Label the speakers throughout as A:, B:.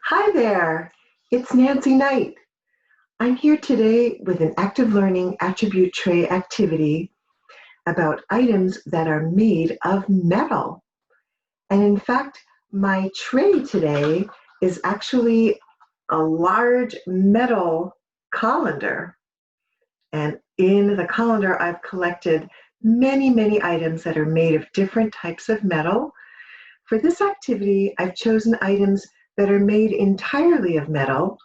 A: Hi there, it's Nancy Knight. I'm here today with an active learning attribute tray activity about items that are made of metal. And in fact, my tray today is actually a large metal colander. And in the colander, I've collected many items that are made of different types of metal. For this activity, I've chosen items that are made entirely of metal,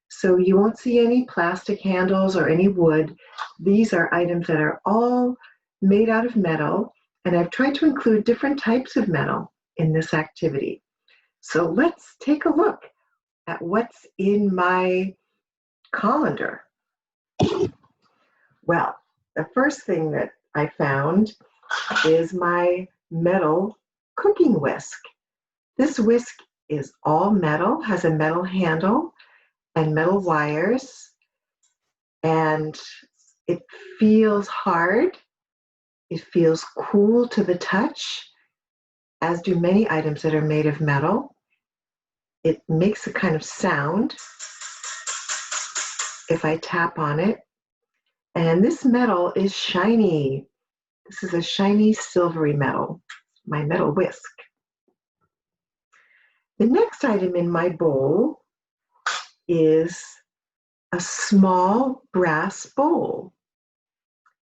A: so you won't see any plastic handles or any wood. These are items that are all made out of metal, and I've tried to include different types of metal in this activity. So let's take a look at what's in my colander. Well, the first thing that I found is my metal cooking whisk. This whisk is all metal, has a metal handle and metal wires, and it feels hard. It feels cool to the touch, as do many items that are made of metal. It makes a kind of sound if I tap on it. And this metal is shiny. This is a shiny silvery metal, my metal whisk. The next item in my bowl is a small brass bowl.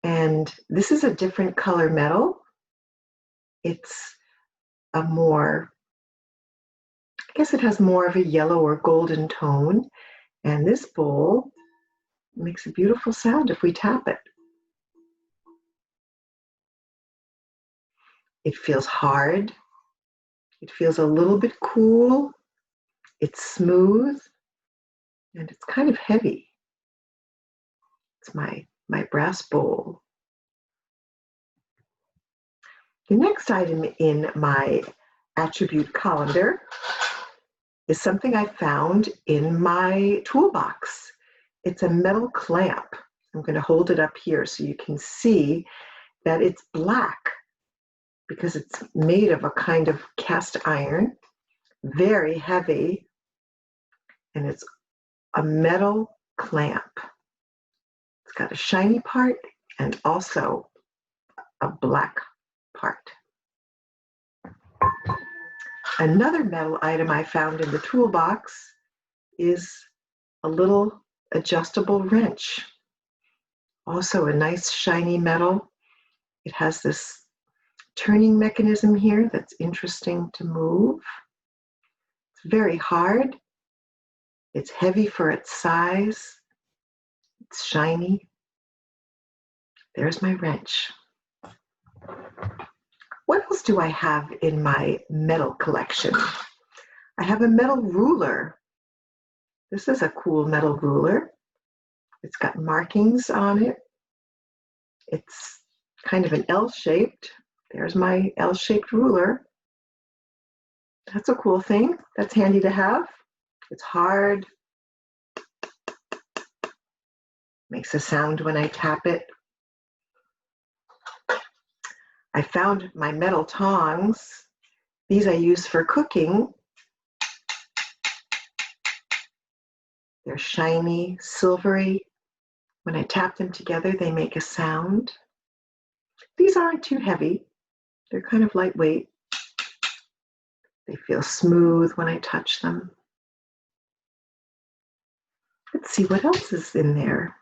A: And this is a different color metal. It's I guess it has more of a yellow or golden tone. And this bowl makes a beautiful sound if we tap it. It feels hard. It feels a little bit cool. It's smooth, and it's kind of heavy. It's my brass bowl. The next item in my attribute colander is something I found in my toolbox. It's a metal clamp. I'm going to hold it up here so you can see that it's black because it's made of a kind of cast iron, very heavy, and it's a metal clamp. It's got a shiny part and also a black part. Another metal item I found in the toolbox is a little adjustable wrench. Also a nice shiny metal. It has this turning mechanism here that's interesting to move. It's very hard. It's heavy for its size. It's shiny. There's my wrench. What else do I have in my metal collection? I have a metal ruler. This is a cool metal ruler. It's got markings on it. It's kind of an L-shaped. There's my L-shaped ruler. That's a cool thing. That's handy to have. It's hard. Makes a sound when I tap it. I found my metal tongs. These I use for cooking. They're shiny, silvery. When I tap them together, they make a sound. These aren't too heavy. They're kind of lightweight. They feel smooth when I touch them. Let's see what else is in there.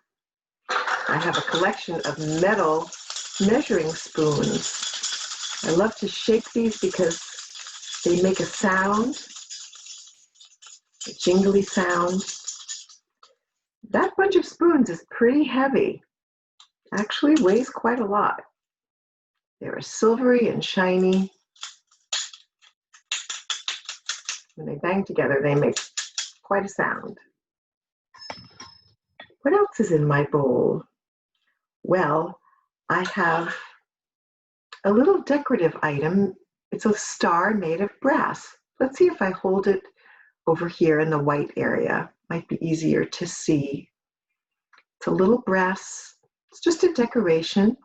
A: I have a collection of metal measuring spoons. I love to shake these because they make a sound, a jingly sound. That bunch of spoons is pretty heavy. Actually weighs quite a lot. They're silvery and shiny. When they bang together, they make quite a sound. What else is in my bowl? Well, I have a little decorative item. It's a star made of brass. Let's see if I hold it over here in the white area. Might be easier to see. It's a little brass. It's just a decoration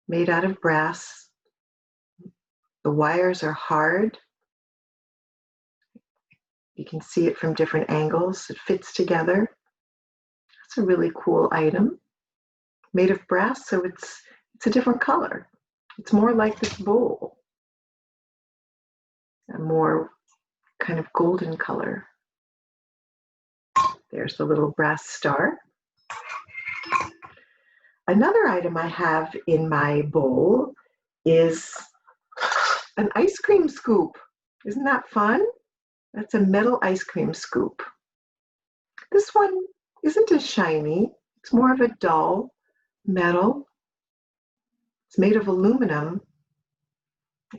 A: made out of brass. The wires are hard. You can see it from different angles. It fits together. It's a really cool item. Made of brass, so it's a different color. It's more like this bowl. A more kind of golden color. There's the little brass star. Another item I have in my bowl is an ice cream scoop. Isn't that fun? That's a metal ice cream scoop. This one isn't as shiny. It's more of a dull metal. It's made of aluminum.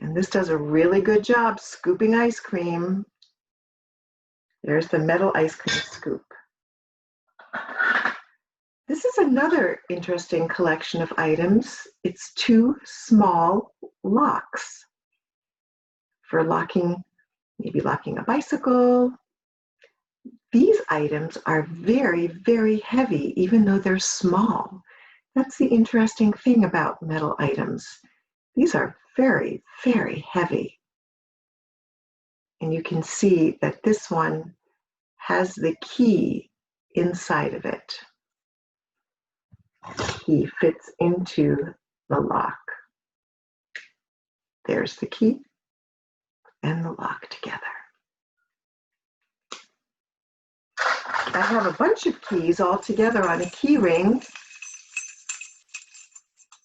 A: And this does a really good job scooping ice cream. There's the metal ice cream scoop. This is another interesting collection of items. It's two small locks for locking, maybe locking a bicycle. These items are very, very heavy, even though they're small. That's the interesting thing about metal items. These are very, very heavy. And you can see that this one has the key inside of it. Key fits into the lock. There's the key and the lock together. I have a bunch of keys all together on a key ring.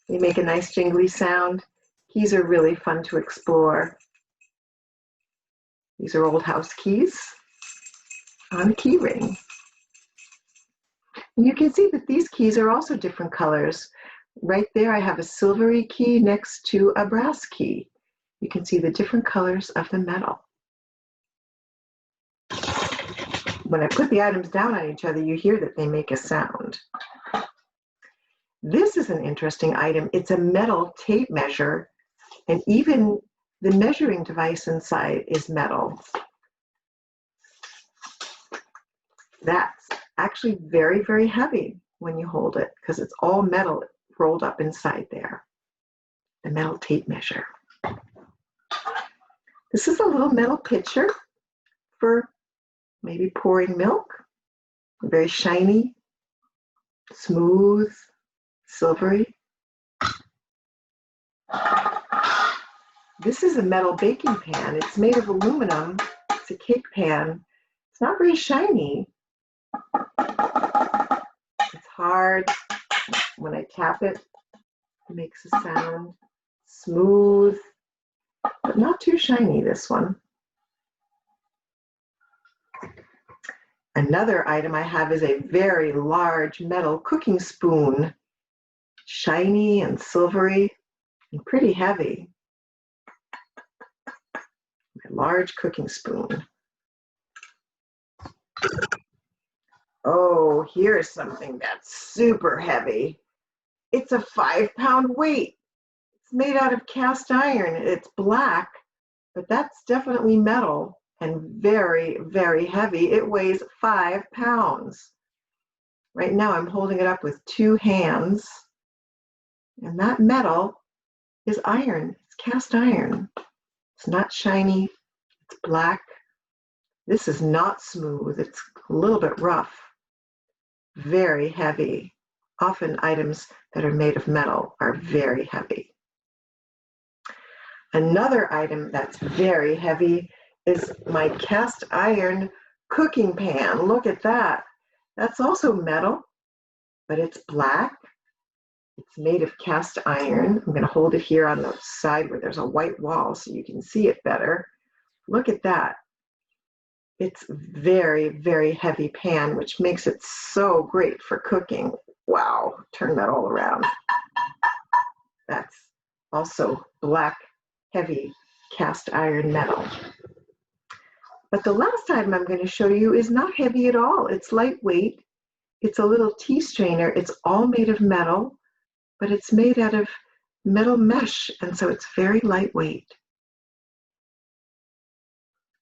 A: They make a nice jingly sound. Keys are really fun to explore. These are old house keys on a key ring. And you can see that these keys are also different colors. Right there I have a silvery key next to a brass key. You can see the different colors of the metal. When I put the items down on each other, you hear that they make a sound. This is an interesting item. It's a metal tape measure, and even the measuring device inside is metal. That's actually very, very heavy when you hold it because it's all metal rolled up inside there. The metal tape measure. This is a little metal pitcher for maybe pouring milk. Very shiny, smooth, silvery. This is a metal baking pan. It's made of aluminum. It's a cake pan. It's not very shiny. It's hard. When I tap it, it makes a sound. Smooth, but not too shiny, this one. Another item I have is a very large metal cooking spoon. Shiny and silvery and pretty heavy. A large cooking spoon. Oh, here's something that's super heavy. It's a 5-pound weight. It's made out of cast iron. It's black, but that's definitely metal and very, very heavy. It weighs 5 pounds. Right now I'm holding it up with 2 hands, and that metal is iron. It's cast iron. It's not shiny. It's black. This is not smooth. It's a little bit rough. Very heavy. Often items that are made of metal are very heavy. Another item that's very heavy is my cast iron cooking pan. Look at that. That's also metal, but it's black. It's made of cast iron. I'm going to hold it here on the side where there's a white wall so you can see it better. Look at that. It's very, very heavy pan, which makes it so great for cooking. Wow, turn that all around. That's also black, heavy cast iron metal. But the last item I'm going to show you is not heavy at all. It's lightweight. It's a little tea strainer. It's all made of metal, but it's made out of metal mesh, and so it's very lightweight.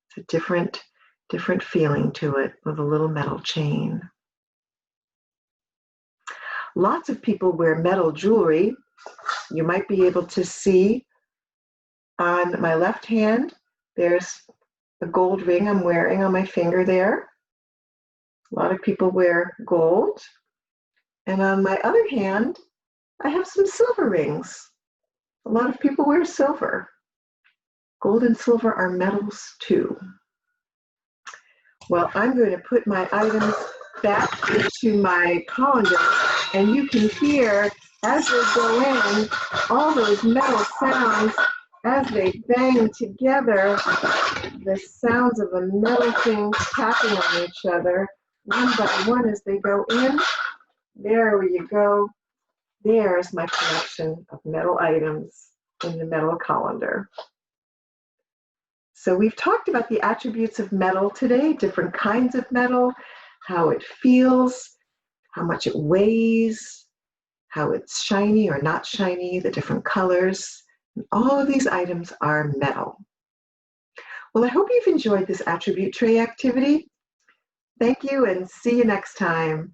A: It's a different feeling to it with a little metal chain. Lots of people wear metal jewelry. You might be able to see on my left hand, there's a gold ring I'm wearing on my finger there. A lot of people wear gold. And on my other hand, I have some silver rings. A lot of people wear silver. Gold and silver are metals too. Well, I'm going to put my items back into my colander, and you can hear as they go in all those metal sounds as they bang together, the sounds of the metal things tapping on each other one by one as they go in. There you go. There's my collection of metal items in the metal colander. So we've talked about the attributes of metal today, different kinds of metal, how it feels, how much it weighs, how it's shiny or not shiny, the different colors. And all of these items are metal. Well, I hope you've enjoyed this attribute tray activity. Thank you and see you next time.